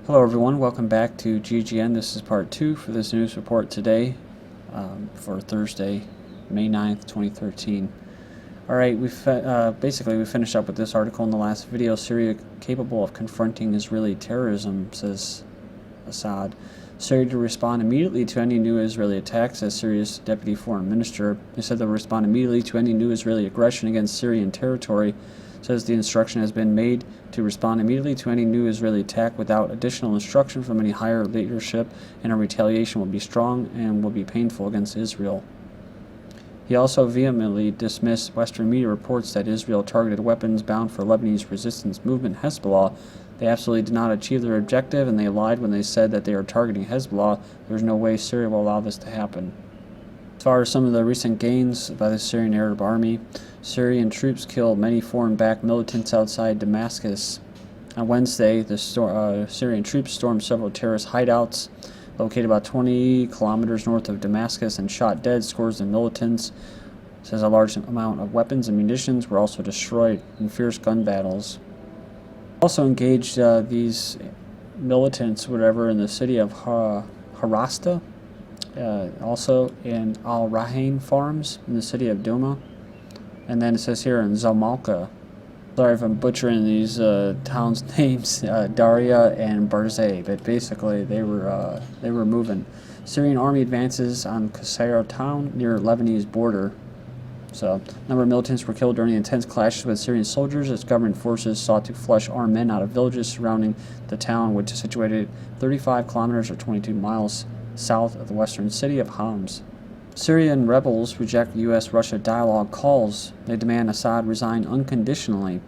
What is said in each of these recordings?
Hello everyone, welcome back to GGN. This is part 2 for this news report today for Thursday, May 9th, 2013. Alright, we finished up with this article in the last video. Syria capable of confronting Israeli terrorism, says Assad. Syria to respond immediately to any new Israeli attacks, says Syria's deputy foreign minister. He said they'll respond immediately to any new Israeli aggression against Syrian territory. Says the instruction has been made to respond immediately to any new Israeli attack without additional instruction from any higher leadership, and a retaliation will be strong and will be painful against Israel. He also vehemently dismissed Western media reports that Israel targeted weapons bound for Lebanese resistance movement Hezbollah. They absolutely did not achieve their objective, and they lied when they said that they are targeting Hezbollah. There's no way Syria will allow this to happen. As far as some of the recent gains by the Syrian Arab Army, Syrian troops killed many foreign-backed militants outside Damascus. On Wednesday, the Syrian troops stormed several terrorist hideouts located about 20 kilometers north of Damascus and shot dead scores of militants. It says a large amount of weapons and munitions were also destroyed in fierce gun battles. Also engaged these militants, in the city of Harasta, also in Al-Rahain farms in the city of Douma. And then it says here in Zamalka, sorry if I'm butchering these towns' names, Daria and Barzeh, but basically they were moving. Syrian army advances on Qusayr town near Lebanese border. So, a number of militants were killed during intense clashes with Syrian soldiers as government forces sought to flush armed men out of villages surrounding the town, which is situated 35 kilometers or 22 miles south of the western city of Homs. Syrian rebels reject U.S.-Russia dialogue calls. They demand Assad resign unconditionally.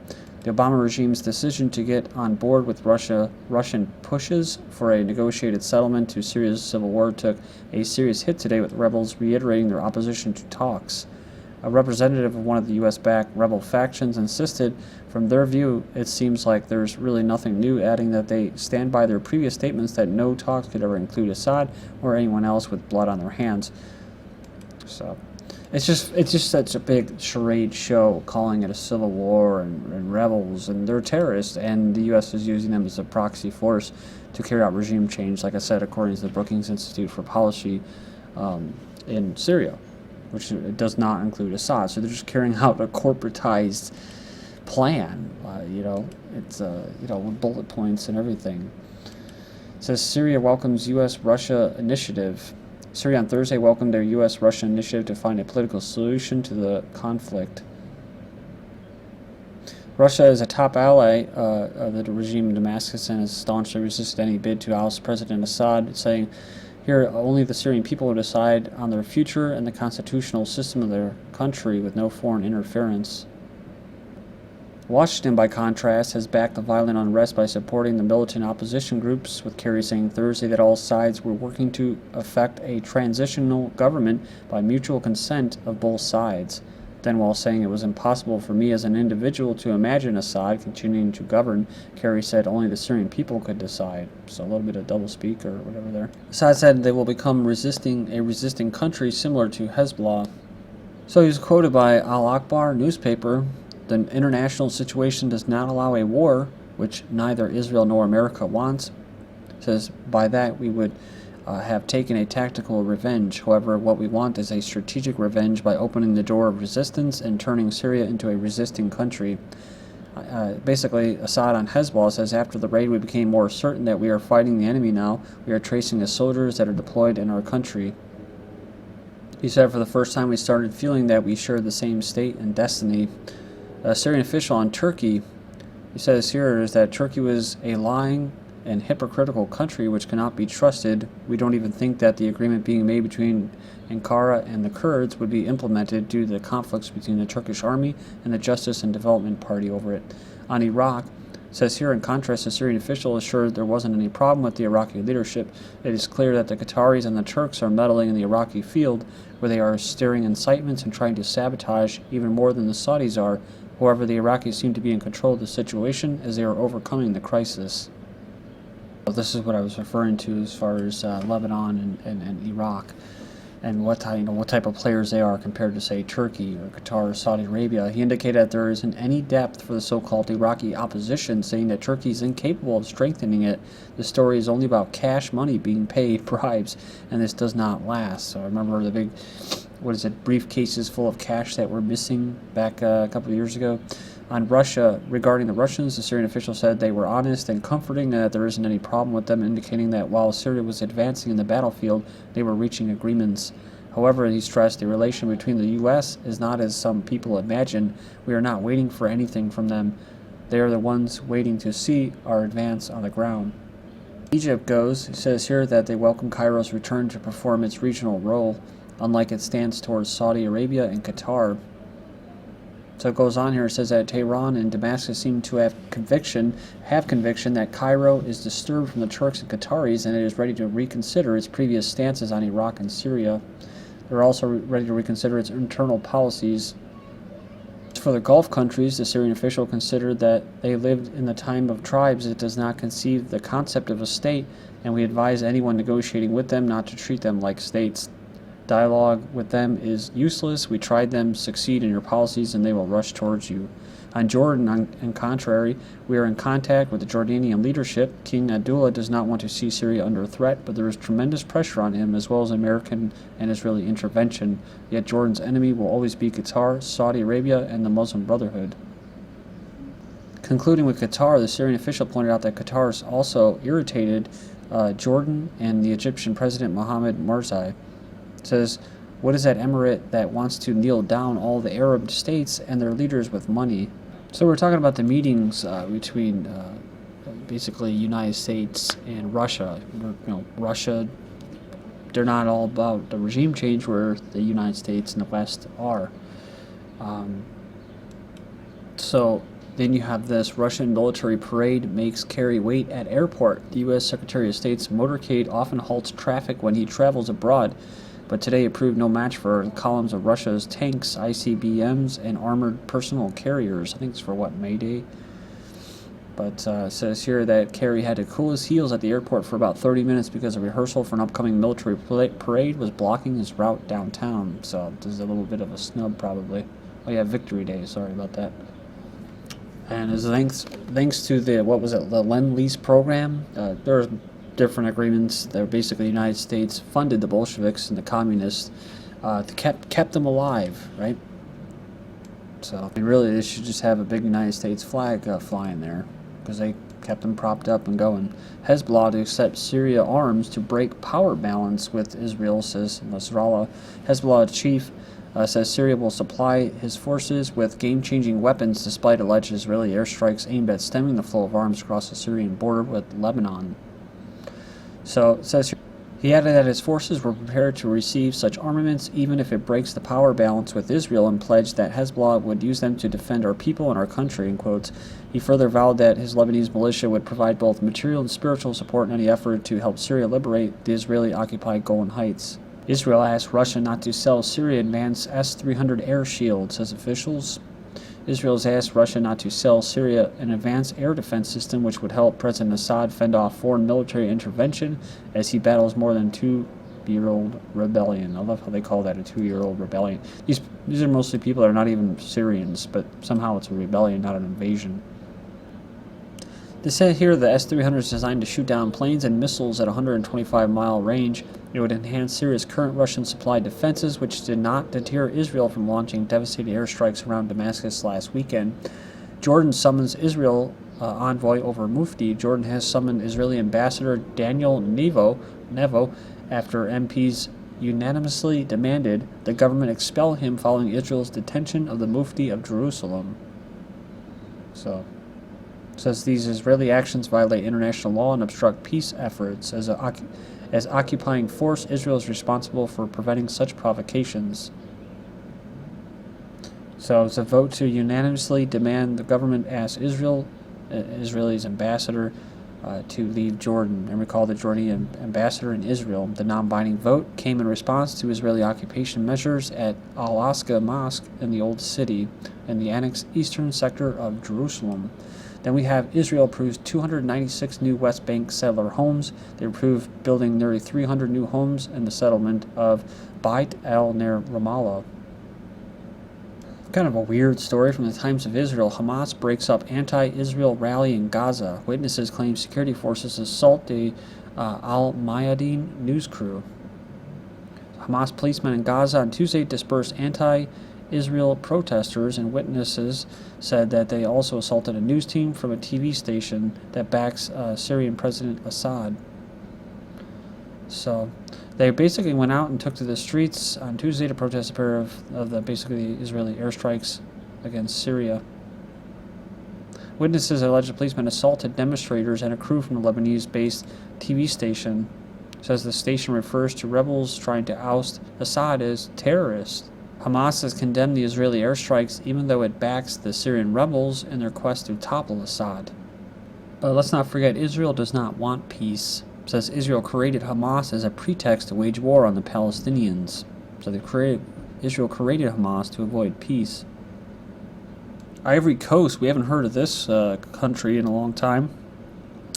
The Obama regime's decision to get on board with Russian pushes for a negotiated settlement to Syria's civil war took a serious hit today, with rebels reiterating their opposition to talks. A representative of one of the U.S.-backed rebel factions insisted, from their view, it seems like there's really nothing new, adding that they stand by their previous statements that no talks could ever include Assad or anyone else with blood on their hands. So, it's just such a big charade show, calling it a civil war and rebels, and they're terrorists, and the U.S. is using them as a proxy force to carry out regime change, like I said, according to the Brookings Institute for Policy in Syria, which does not include Assad. So they're just carrying out a corporatized plan, with bullet points and everything. It says Syria welcomes U.S.-Russia initiative. Syria on Thursday welcomed their U.S.-Russia initiative to find a political solution to the conflict. Russia is a top ally of the regime in Damascus and has staunchly resisted any bid to oust President Assad, saying, "Here, only the Syrian people will decide on their future and the constitutional system of their country with no foreign interference." Washington, by contrast, has backed the violent unrest by supporting the militant opposition groups, with Kerry saying Thursday that all sides were working to effect a transitional government by mutual consent of both sides. Then, while saying it was impossible for me as an individual to imagine Assad continuing to govern, Kerry said only the Syrian people could decide. So a little bit of doublespeak or whatever there. Assad said they will become a resisting country similar to Hezbollah. So he was quoted by Al-Akhbar newspaper. The international situation does not allow a war, which neither Israel nor America wants. It says, by that we would have taken a tactical revenge. However, what we want is a strategic revenge by opening the door of resistance and turning Syria into a resisting country. Basically, Assad on Hezbollah says, after the raid we became more certain that we are fighting the enemy now. We are tracing the soldiers that are deployed in our country. He said, for the first time we started feeling that we shared the same state and destiny. A Syrian official on Turkey, he says here, is that Turkey was a lying and hypocritical country which cannot be trusted. We don't even think that the agreement being made between Ankara and the Kurds would be implemented due to the conflicts between the Turkish army and the Justice and Development Party over it. On Iraq, it says here, in contrast, the Syrian official assured there wasn't any problem with the Iraqi leadership. It is clear that the Qataris and the Turks are meddling in the Iraqi field, where they are stirring incitements and trying to sabotage even more than the Saudis are. However, the Iraqis seem to be in control of the situation as they are overcoming the crisis. So this is what I was referring to as far as Lebanon and Iraq. and what type of players they are compared to, say, Turkey or Qatar or Saudi Arabia. He indicated that there isn't any depth for the so-called Iraqi opposition, saying that Turkey is incapable of strengthening it. The story is only about cash money being paid, bribes, and this does not last. So I remember the big, briefcases full of cash that were missing back a couple of years ago. On Russia, regarding the Russians, the Syrian official said they were honest and comforting, and that there isn't any problem with them, indicating that while Syria was advancing in the battlefield, they were reaching agreements. However, he stressed the relation between the U.S. is not as some people imagine. We are not waiting for anything from them. They are the ones waiting to see our advance on the ground. Egypt goes, says here that they welcome Cairo's return to perform its regional role, unlike its stance towards Saudi Arabia and Qatar. So it goes on here, it says that Tehran and Damascus seem to have conviction that Cairo is disturbed from the Turks and Qataris, and it is ready to reconsider its previous stances on Iraq and Syria. They're also ready to reconsider its internal policies. For the Gulf countries, the Syrian official considered that they lived in the time of tribes. It does not conceive the concept of a state, and we advise anyone negotiating with them not to treat them like states. Dialogue with them is useless. We tried them, succeed in your policies, and they will rush towards you. On Jordan, on contrary, we are in contact with the Jordanian leadership. King Abdullah does not want to see Syria under threat, but there is tremendous pressure on him, as well as American and Israeli intervention. Yet Jordan's enemy will always be Qatar, Saudi Arabia, and the Muslim Brotherhood. Concluding with Qatar, the Syrian official pointed out that Qatar is also irritated Jordan and the Egyptian President Mohammed Morsi. Says, what is that emirate that wants to kneel down all the Arab states and their leaders with money? So we're talking about the meetings between basically United States and Russia. Russia, they're not all about the regime change where the United States and the West are. So then you have this Russian military parade makes Kerry wait at airport. The U.S. Secretary of State's motorcade often halts traffic when he travels abroad, but today it proved no match for columns of Russia's tanks, ICBMs, and armored personal carriers. I think it's for May Day. But it says here that Kerry had to cool his heels at the airport for about 30 minutes because a rehearsal for an upcoming military parade was blocking his route downtown. So this is a little bit of a snub, probably. Oh yeah, Victory Day. Sorry about that. And as thanks to the the Lend-Lease program, there's different agreements that basically the United States funded the Bolsheviks and the communists, kept them alive, right? So really, they should just have a big United States flag flying there, because they kept them propped up and going. Hezbollah to accept Syria arms to break power balance with Israel, says Nasrallah. Hezbollah chief says Syria will supply his forces with game-changing weapons despite alleged Israeli airstrikes aimed at stemming the flow of arms across the Syrian border with Lebanon. So it says here, he added that his forces were prepared to receive such armaments even if it breaks the power balance with Israel, and pledged that Hezbollah would use them to defend our people and our country, in quotes. He further vowed that his Lebanese militia would provide both material and spiritual support in any effort to help Syria liberate the Israeli-occupied Golan Heights. Israel asked Russia not to sell Syria advanced S-300 air shield, says officials. Israel has asked Russia not to sell Syria an advanced air defense system which would help President Assad fend off foreign military intervention as he battles more than 2-year-old rebellion. I love how they call that a 2-year-old rebellion. These are mostly people that are not even Syrians, but somehow it's a rebellion, not an invasion. They say here the S-300 is designed to shoot down planes and missiles at 125-mile range. It would enhance Syria's current Russian-supplied defenses, which did not deter Israel from launching devastating airstrikes around Damascus last weekend. Jordan summons Israel envoy over Mufti. Jordan has summoned Israeli ambassador Daniel Nevo after MPs unanimously demanded the government expel him following Israel's detention of the Mufti of Jerusalem. So, it says these Israeli actions violate international law and obstruct peace efforts. As occupying force, Israel is responsible for preventing such provocations. So it's a vote to unanimously demand the government ask Israel's ambassador to leave Jordan and recall the Jordanian ambassador in Israel. The non-binding vote came in response to Israeli occupation measures at Al-Aqsa Mosque in the Old City in the annexed eastern sector of Jerusalem. Then we have Israel approves 296 new West Bank settler homes. They approve building nearly 300 new homes in the settlement of Beit el near Ramallah. Kind of a weird story from the Times of Israel. Hamas breaks up anti-Israel rally in Gaza. Witnesses claim security forces assault the Al-Mayadeen news crew. Hamas policemen in Gaza on Tuesday dispersed anti-Israel protesters, and witnesses said that they also assaulted a news team from a TV station that backs Syrian President Assad. So they basically went out and took to the streets on Tuesday to protest a pair of the basically Israeli airstrikes against Syria. Witnesses alleged policemen assaulted demonstrators and a crew from the Lebanese-based TV station. Says the station refers to rebels trying to oust Assad as terrorists. Hamas has condemned the Israeli airstrikes even though it backs the Syrian rebels in their quest to topple Assad. But let's not forget, Israel does not want peace. Says Israel created Hamas as a pretext to wage war on the Palestinians. So Israel created Hamas to avoid peace. Ivory Coast, we haven't heard of this country in a long time.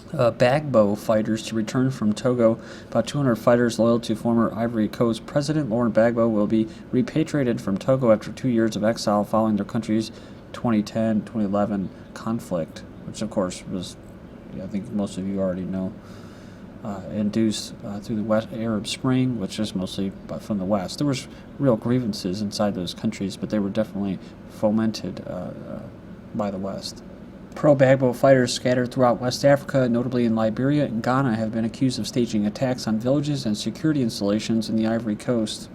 Gbagbo fighters to return from Togo. About 200 fighters loyal to former Ivory Coast President Laurent Gbagbo will be repatriated from Togo after 2 years of exile following their country's 2010-2011 conflict, which of course was, I think most of you already know, induced through the Arab Spring, which is mostly from the West. There was real grievances inside those countries, but they were definitely fomented by the West. Pro-Gbagbo fighters scattered throughout West Africa, notably in Liberia and Ghana, have been accused of staging attacks on villages and security installations in the Ivory Coast.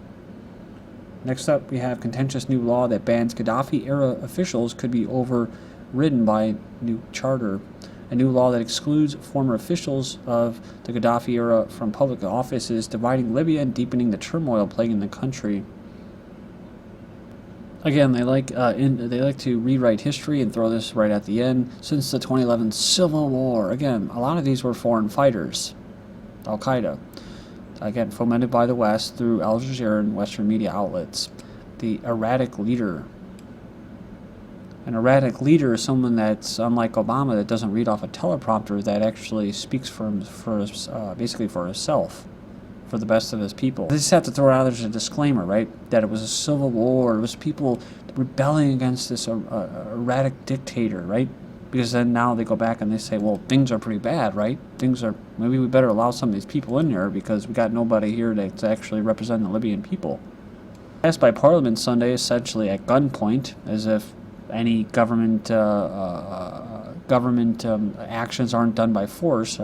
Next up, we have contentious new law that bans Gaddafi-era officials could be overridden by new charter. A new law that excludes former officials of the Gaddafi era from public office is dividing Libya and deepening the turmoil plaguing the country. Again, they like to rewrite history and throw this right at the end. Since the 2011 Civil War, again, a lot of these were foreign fighters. Al-Qaeda, again, fomented by the West through Al Jazeera and Western media outlets. The erratic leader. An erratic leader is someone that's, unlike Obama, that doesn't read off a teleprompter, that actually speaks basically for himself, for the best of his people. They just have to throw out there's a disclaimer, right? That it was a civil war, it was people rebelling against this erratic dictator, right? Because then now they go back and they say, well, things are pretty bad, right? Maybe we better allow some of these people in there because we got nobody here that's actually representing the Libyan people. Passed by Parliament Sunday, essentially at gunpoint, as if any government actions aren't done by force.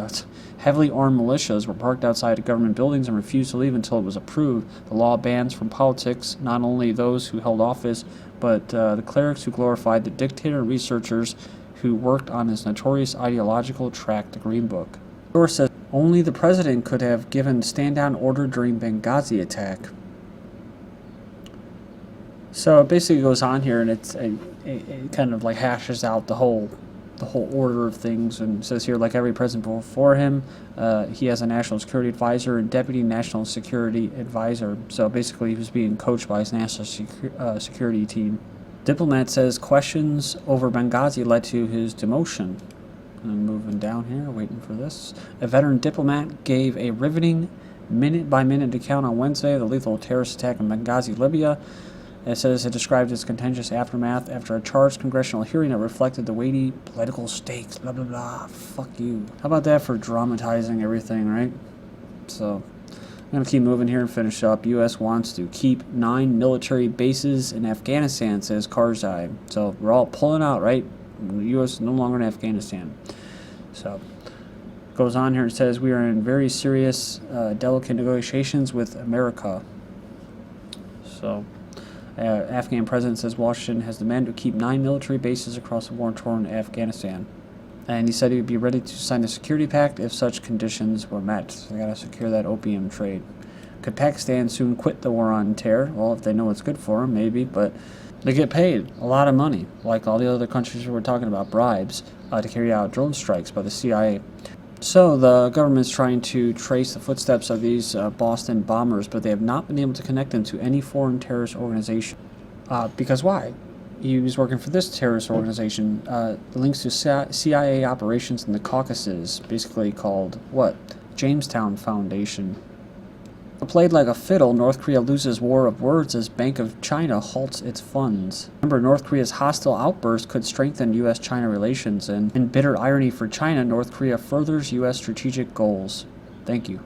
Heavily armed militias were parked outside of government buildings and refused to leave until it was approved. The law bans from politics not only those who held office, but the clerics who glorified the dictator and researchers who worked on his notorious ideological tract, the Green Book. The source says only the president could have given stand-down order during Benghazi attack. So it basically goes on here, and it kind of like hashes out the whole order of things, and says here, like every president before him, he has a national security advisor and deputy national security advisor. So basically, he was being coached by his national security team. Diplomat says questions over Benghazi led to his demotion. And moving down here, waiting for this. A veteran diplomat gave a riveting minute-by-minute account on Wednesday of the lethal terrorist attack in Benghazi, Libya. It says it described its contentious aftermath after a charged congressional hearing that reflected the weighty political stakes. Blah, blah, blah. Fuck you. How about that for dramatizing everything, right? So, I'm going to keep moving here and finish up. U.S. wants to keep 9 military bases in Afghanistan, says Karzai. So, we're all pulling out, right? The U.S. no longer in Afghanistan. So, goes on here and says, we are in very serious, delicate negotiations with America. So, Afghan president says Washington has demanded to keep 9 military bases across the war-torn Afghanistan. And he said he would be ready to sign a security pact if such conditions were met. So they got to secure that opium trade. Could Pakistan soon quit the war on terror? Well, if they know what's good for them, maybe. But they get paid a lot of money, like all the other countries we were talking about, bribes, to carry out drone strikes by the CIA. So the government's trying to trace the footsteps of these Boston bombers, but they have not been able to connect them to any foreign terrorist organization. Because why? he was working for this terrorist organization. The links to CIA operations in the Caucasus, basically called, what? Jamestown Foundation. Played like a fiddle, North Korea loses war of words as Bank of China halts its funds. Remember, North Korea's hostile outburst could strengthen U.S.-China relations, and in bitter irony for China, North Korea furthers U.S. strategic goals. Thank you.